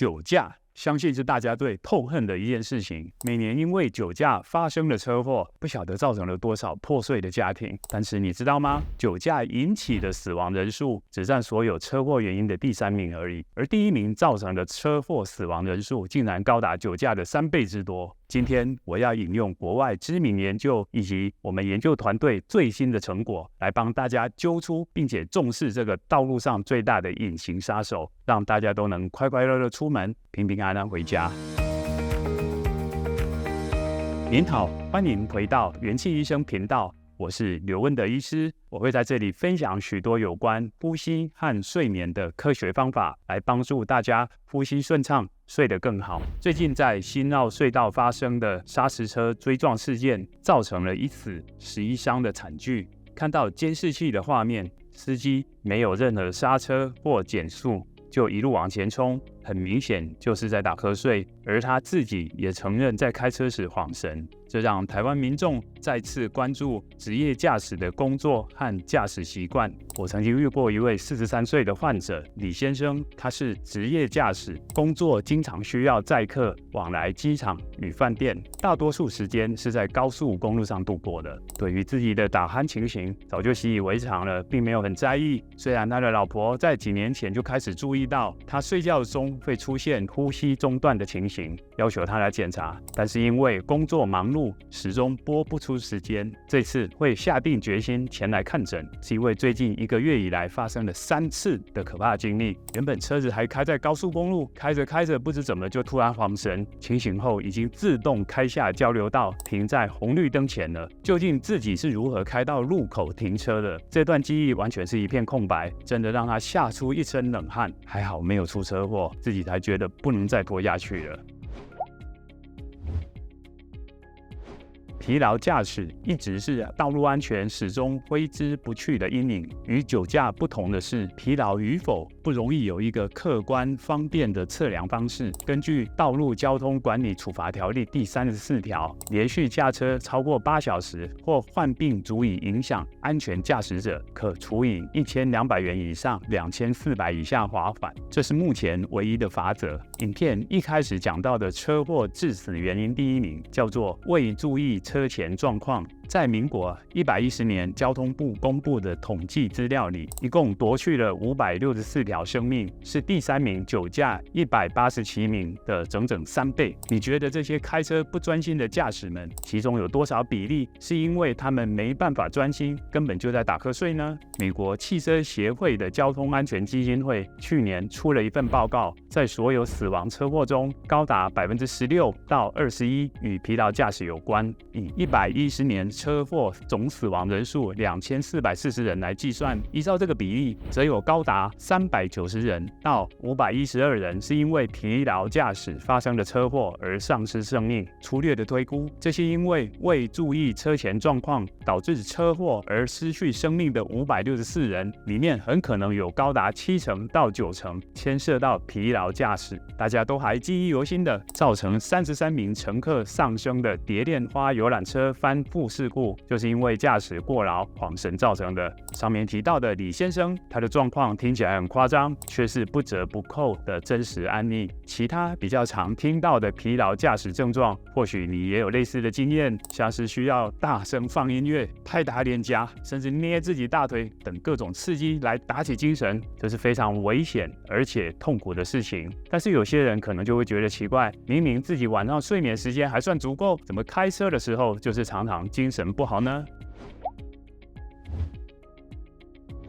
酒驾，相信是大家最痛恨的一件事情。每年因为酒驾发生的车祸，不晓得造成了多少破碎的家庭。但是你知道吗？酒驾引起的死亡人数只占所有车祸原因的第3名而已，而第1名造成的车祸死亡人数竟然高达酒驾的3倍之多。今天我要引用国外知名研究以及我们研究团队最新的成果，来帮大家揪出并且重视这个道路上最大的隐形杀手，让大家都能快快乐乐出门，平平安安回家。您好，欢迎回到元气医生频道，我是刘文德医师。我会在这里分享许多有关呼吸和睡眠的科学方法，来帮助大家呼吸顺畅，睡得更好。最近在新澳隧道发生的砂石车追撞事件，造成了1死11伤的惨剧。看到监视器的画面，司机没有任何刹车或减速，就一路往前冲，很明显就是在打瞌睡，而他自己也承认在开车时晃神。这让台湾民众再次关注职业驾驶的工作和驾驶习惯。我曾经遇过一位43岁的患者李先生，他是职业驾驶，工作经常需要载客往来机场与饭店，大多数时间是在高速公路上度过的。对于自己的打鼾情形，早就习以为常了，并没有很在意。虽然他的老婆在几年前就开始注意到他睡觉中会出现呼吸中断的情形，要求他来检查，但是因为工作忙碌，始终拨不出时间。这次会下定决心前来看诊，是因为最近1个月以来发生了3次的可怕经历。原本车子还开在高速公路，开着开着不知怎么就突然晃神，清醒后已经自动开下交流道，停在红绿灯前了。究竟自己是如何开到路口停车的？这段记忆完全是一片空白，真的让他吓出一身冷汗。还好没有出车祸，自己才觉得不能再拖下去了。疲劳驾驶一直是道路安全始终挥之不去的阴影。与酒驾不同的是，疲劳与否不容易有一个客观方便的测量方式。根据《道路交通管理处罚条例》第34条，连续驾车超过8小时或患病足以影响安全驾驶者，可处以1200元以上2400以下罚款。这是目前唯一的罚则。影片一开始讲到的车祸致死原因第1名叫做未注意车前状况。在民国110年交通部公布的统计资料里，一共夺去了564条生命，是第3名酒驾187名的整整3倍。你觉得这些开车不专心的驾驶们，其中有多少比例是因为他们没办法专心，根本就在打瞌睡呢？美国汽车协会的交通安全基金会去年出了一份报告，在所有死亡车祸中，高达16%到21%与疲劳驾驶有关。以110年车祸总死亡人数2440人来计算，依照这个比例，则有高达390人到512人是因为疲劳驾驶发生的车祸而丧失生命。粗略的推估，这些因为未注意车前状况导致车祸而失去生命的564人里面，很可能有高达70%到90%牵涉到疲劳驾驶。大家都还记忆犹新的造成33名乘客丧生的蝶恋花游览车翻覆事故，就是因为驾驶过劳晃神造成的。上面提到的李先生，他的状况听起来很夸张，却是不折不扣的真实案例。其他比较常听到的疲劳驾驶症状，或许你也有类似的经验，像是需要大声放音乐、拍打脸颊，甚至捏自己大腿等各种刺激来打起精神，这是非常危险而且痛苦的事情。但是有些人可能就会觉得奇怪，明明自己晚上睡眠时间还算足够，怎么开车的时候就是常常精神不好呢？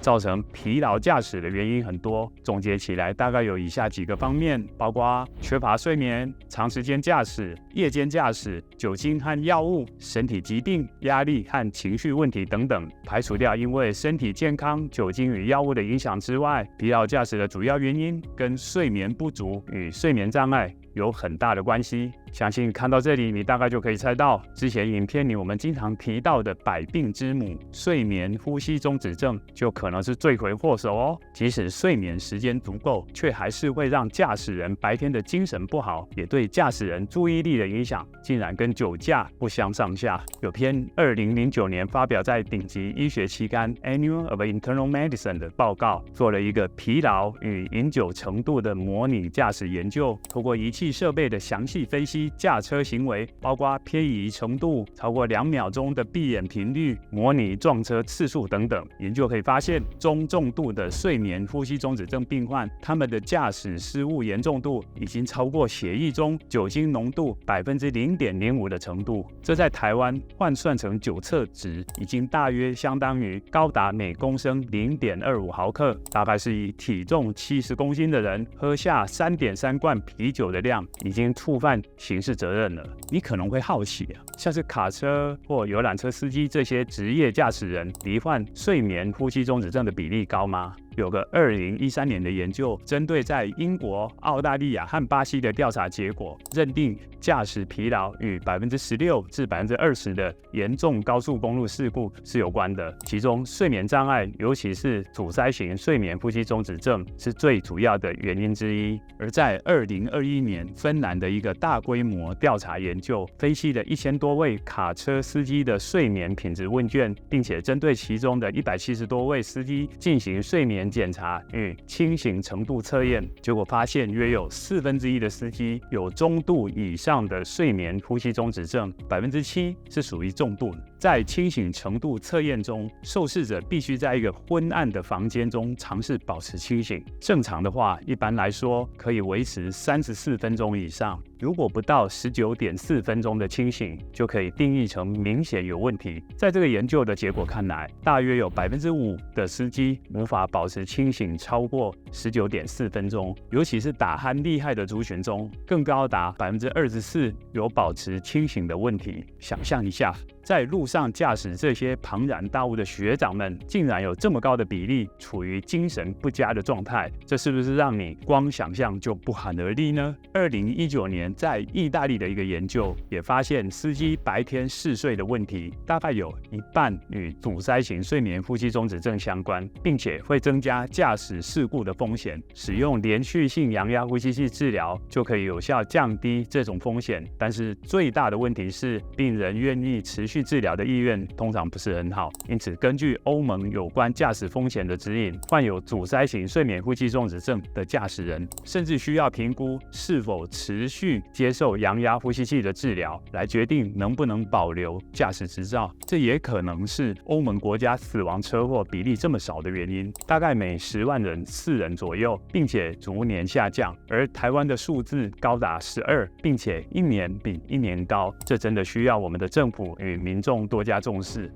造成疲劳驾驶的原因很多，总结起来大概有以下几个方面，包括缺乏睡眠、长时间驾驶、夜间驾驶、酒精和药物、身体疾病、压力和情绪问题等等。排除掉因为身体健康、酒精与药物的影响之外，疲劳驾驶的主要原因跟睡眠不足与睡眠障碍有很大的关系。相信看到这里，你大概就可以猜到，之前影片里我们经常提到的百病之母睡眠呼吸中止症，就可可能是罪魁祸首哦。即使睡眠时间足够，却还是会让驾驶人白天的精神不好，也对驾驶人注意力的影响竟然跟酒驾不相上下。有篇2009年发表在顶级医学期刊 Annals of Internal Medicine 的报告，做了一个疲劳与饮酒程度的模拟驾驶研究，透过仪器设备的详细分析驾车行为，包括偏移程度、超过2秒钟的闭眼频率、模拟撞车次数等等。研究可以发现，中重度的睡眠呼吸中止症病患，他们的驾驶失误严重度已经超过血液中酒精浓度0.05%的程度。这在台湾换算成酒测值，已经大约相当于高达每公升0.25毫克，大概是以体重70公斤的人喝下3.3罐啤酒的量，已经触犯刑事责任了。你可能会好奇像是卡车或游览车司机这些职业驾驶人罹患睡眠呼吸中止症的比例高吗？有个2013年的研究，针对在英国、澳大利亚和巴西的调查结果，认定驾驶疲劳与16%至20%的严重高速公路事故是有关的。其中，睡眠障碍，尤其是阻塞型睡眠呼吸中止症，是最主要的原因之一。而在2021年，芬兰的一个大规模调查研究，分析了1000多位卡车司机的睡眠品质问卷，并且针对其中的170多位司机进行睡眠检查与清醒程度测验，结果发现约有1/4的司机有中度以上的睡眠呼吸中止症，7%是属于重度的。在清醒程度测验中，受试者必须在一个昏暗的房间中尝试保持清醒。正常的话，一般来说可以维持34分钟以上。如果不到19.4分钟的清醒，就可以定义成明显有问题。在这个研究的结果看来，大约有5%的司机无法保持清醒超过19.4分钟，尤其是打鼾厉害的族群中，更高达24%有保持清醒的问题。想象一下，在路上驾驶这些庞然大物的学长们，竟然有这么高的比例处于精神不佳的状态，这是不是让你光想象就不寒而栗呢？2019年，在意大利的一个研究也发现，司机白天嗜睡的问题大概有一半与阻塞型睡眠呼吸中止症相关，并且会增加驾驶事故的风险。使用连续性阳压呼吸器治疗就可以有效降低这种风险，但是最大的问题是，病人愿意持续治疗的意愿通常不是很好。因此，根据欧盟有关驾驶风险的指引，患有阻塞型睡眠呼吸中止症的驾驶人，甚至需要评估是否持续接受阳压呼吸器的治疗，来决定能不能保留驾驶执照。这也可能是欧盟国家死亡车祸比例这么少的原因，大概每10万人4人左右，并且逐年下降。而台湾的数字高达12，并且一年比一年高，这真的需要我们的政府与民众多加重视。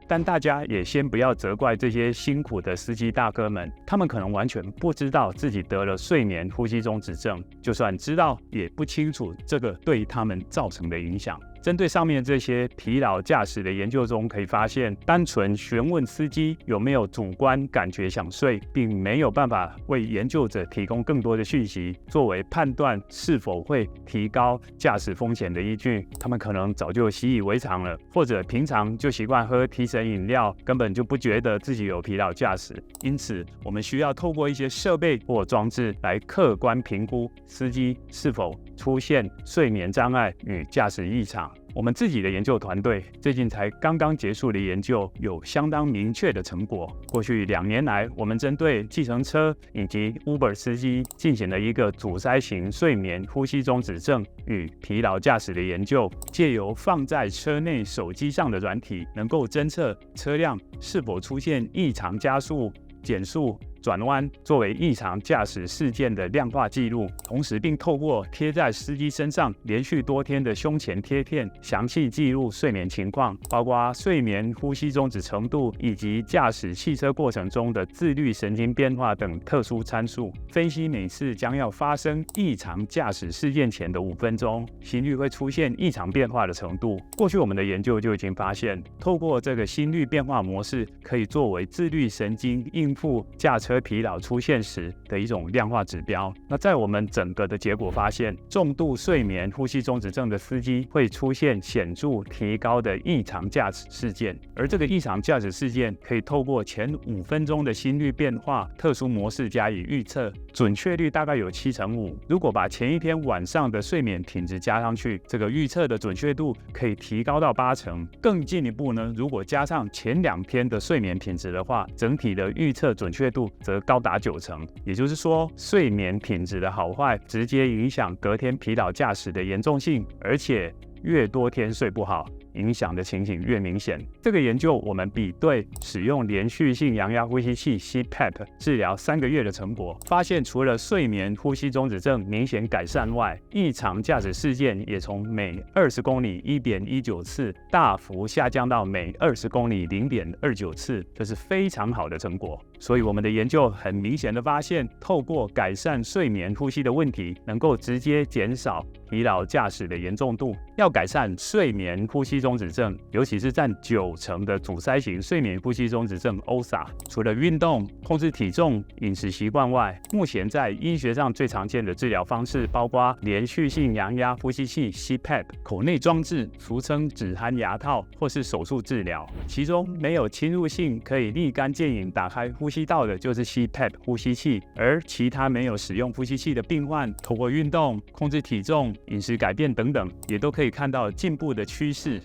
但大家也先不要责怪这些辛苦的司机大哥们，他们可能完全不知道自己得了睡眠呼吸中止症，就算知道，也不清楚这个对他们造成的影响。针对上面这些疲劳驾驶的研究中，可以发现，单纯询问司机有没有主观感觉想睡，并没有办法为研究者提供更多的讯息，作为判断是否会提高驾驶风险的依据。他们可能早就习以为常了，或者平常就习惯喝提神饮料，根本就不觉得自己有疲劳驾驶。因此，我们需要透过一些设备或装置来客观评估司机是否出现睡眠障碍与驾驶异常。我们自己的研究团队最近才刚刚结束的研究有相当明确的成果。过去2年来，我们针对计程车以及 Uber 司机进行了一个阻塞型睡眠呼吸中止症与疲劳驾驶的研究，借由放在车内手机上的软体，能够侦测车辆是否出现异常加速、减速、转弯作为异常驾驶事件的量化记录，同时并透过贴在司机身上连续多天的胸前贴片，详细记录睡眠情况，包括睡眠呼吸中止程度以及驾驶汽车过程中的自律神经变化等特殊参数，分析每次将要发生异常驾驶事件前的5分钟，心率会出现异常变化的程度。过去我们的研究就已经发现，透过这个心率变化模式，可以作为自律神经应付驾车车疲劳出现时的一种量化指标。那在我们整个的结果发现，重度睡眠呼吸中止症的司机会出现显著提高的异常驾驶事件，而这个异常驾驶事件可以透过前5分钟的心率变化特殊模式加以预测，准确率大概有75%。如果把前一天晚上的睡眠品质加上去，这个预测的准确度可以提高到80%。更进一步呢，如果加上前2天的睡眠品质的话，整体的预测准确度则高达90%。也就是说，睡眠品质的好坏直接影响隔天疲劳驾驶的严重性，而且越多天睡不好，影响的情形越明显。这个研究我们比对使用连续性阳压呼吸器 CPAP 治疗3个月的成果，发现除了睡眠呼吸中止症明显改善外，异常驾驶事件也从每20公里 1.19 次大幅下降到每20公里 0.29 次，这是非常好的成果。所以我们的研究很明显的发现，透过改善睡眠呼吸的问题，能够直接减少疲劳驾驶的严重度。要改善睡眠呼吸中止症，尤其是占90%的阻塞型睡眠呼吸中止症 OSA， 除了运动、控制体重、饮食习惯外，目前在医学上最常见的治疗方式包括连续性阳压呼吸器 CPAP、口内装置，俗称止鼾牙套，或是手术治疗。其中没有侵入性可以立竿见影打开呼吸道的就是 CPAP 呼吸器，而其他没有使用呼吸器的病患，透过运动、控制体重、饮食改变等等，也都可以看到进步的趋势。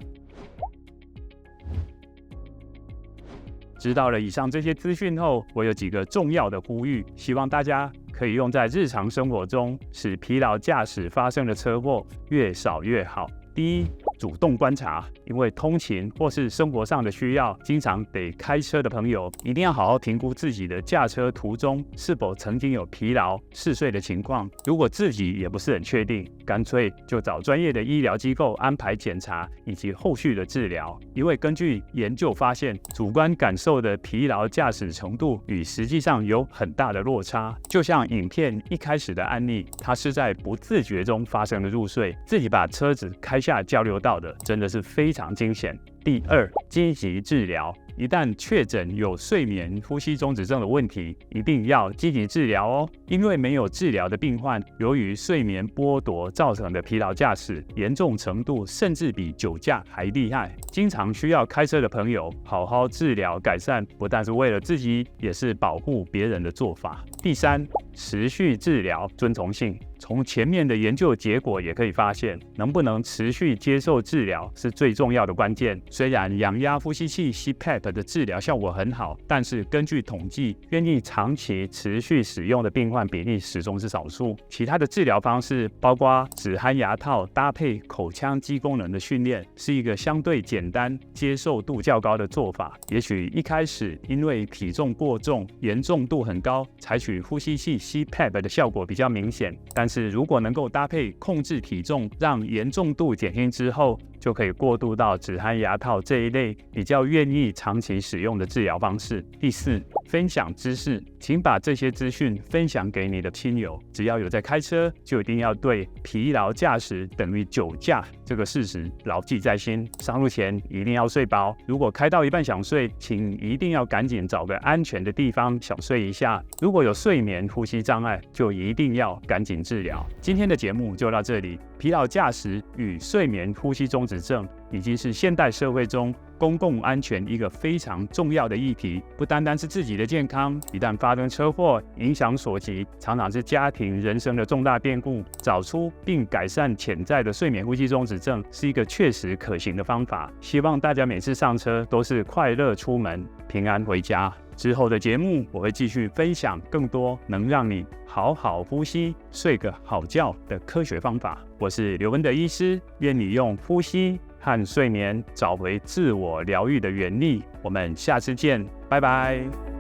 知道了以上这些资讯后，我有几个重要的呼吁，希望大家可以用在日常生活中，使疲劳驾驶发生的车祸越少越好。第一，主动观察，因为通勤或是生活上的需要，经常得开车的朋友，一定要好好评估自己的驾车途中是否曾经有疲劳、嗜睡的情况。如果自己也不是很确定，干脆就找专业的医疗机构安排检查以及后续的治疗。因为根据研究发现，主观感受的疲劳驾驶程度与实际上有很大的落差。就像影片一开始的案例，他是在不自觉中发生了入睡，自己把车子开下交流道的，真的是非常惊险。第二，积极治疗。一旦确诊有睡眠呼吸中止症的问题，一定要积极治疗哦。因为没有治疗的病患，由于睡眠剥夺造成的疲劳驾驶，严重程度甚至比酒驾还厉害。经常需要开车的朋友，好好治疗改善，不但是为了自己，也是保护别人的做法。第三，持续治疗遵从性。从前面的研究结果也可以发现，能不能持续接受治疗是最重要的关键。虽然氧压呼吸器 CPAP 的治疗效果很好，但是根据统计，愿意长期持续使用的病患比例始终是少数。其他的治疗方式包括止鼾牙套搭配口腔肌功能的训练，是一个相对简单、接受度较高的做法。也许一开始因为体重过重、严重度很高，采取呼吸器 CPAP 的效果比较明显，但是如果能够搭配控制体重，让严重度减轻之后，就可以过渡到止鼾牙套这一类比较愿意长期使用的治疗方式。第四，分享知识，请把这些资讯分享给你的亲友。只要有在开车，就一定要对疲劳驾驶等于酒驾这个事实牢记在心。上路前一定要睡饱，如果开到一半想睡，请一定要赶紧找个安全的地方小睡一下。如果有睡眠呼吸障碍，就一定要赶紧治疗。今天的节目就到这里。疲劳驾驶与睡眠呼吸中止症已经是现代社会中公共安全一个非常重要的议题，不单单是自己的健康，一旦发生车祸，影响所及，常常是家庭人生的重大变故。找出并改善潜在的睡眠呼吸中止症是一个确实可行的方法。希望大家每次上车都是快乐出门，平安回家。之后的节目我会继续分享更多能让你好好呼吸、睡个好觉的科学方法。我是刘文德医师，愿你用呼吸和睡眠找回自我疗愈的原力。我们下次见，拜拜。